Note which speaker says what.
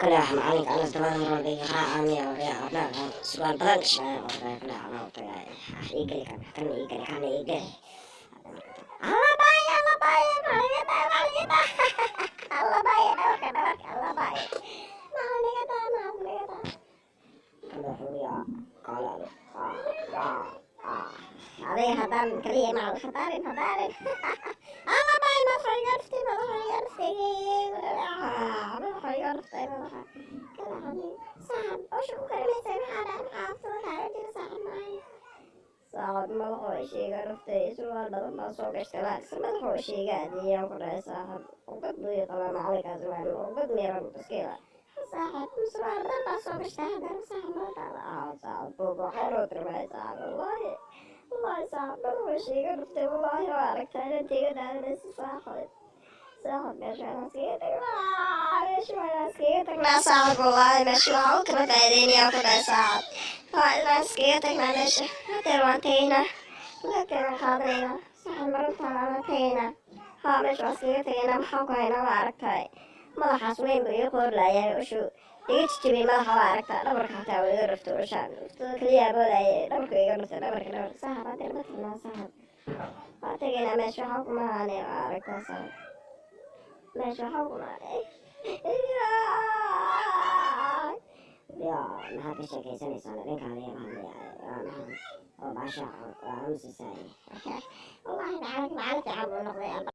Speaker 1: kale wax macalinka anas dabada marwalba iga raacamiya abnaa surwaal badan gashnaa oo kale anaa tagay igeli kan igeli kan igeli alla baya maligada alla baya maligada kada xuliya kala adee haddaan kaliya macal hadaarin alla baya madaxaygarftay صعب أشوف كلمة سامحة حافظة على دي صعب معي صعب ما هو شيء عرفتي سؤال بدل ما صوب اشتغال ما هو شيء قاعد يوقع صاحب وقد ضيق ما عليك أزمان وقد ميرا مسكينة صاحب سؤال بدل ما صوب اشتغال صاحب ما صعب بابا حلو تربي صعب والله صعب ما هو شيء عرفتي والله وعرفت أنا تيجي على صاحب صاحب ماشي لا صعب والله ماشي معه كما بعدين ياخد صعب مسكيتك معلش تروانتينا لكن خاطرينا صاحب مرت على ها مش مسكيتنا محوكينا وعركتاي مدحاس weyn buu ii qoorlaayay ushu iga jijibiyey madaxa waa aragtaa dhabarka xataa waa iga rafto ushaan kaliya boodayay dhabarka iga dhuftay dhabar saxab hadee ma tirnaa saxab waa tegaynaa meesha waxaa kuma haanay waa aragtaa saxab meesha waxaa kuma يا ما في شيء كيسني صار لين كان يا ما هو باشا وامس ساي والله ما عارف تعب والله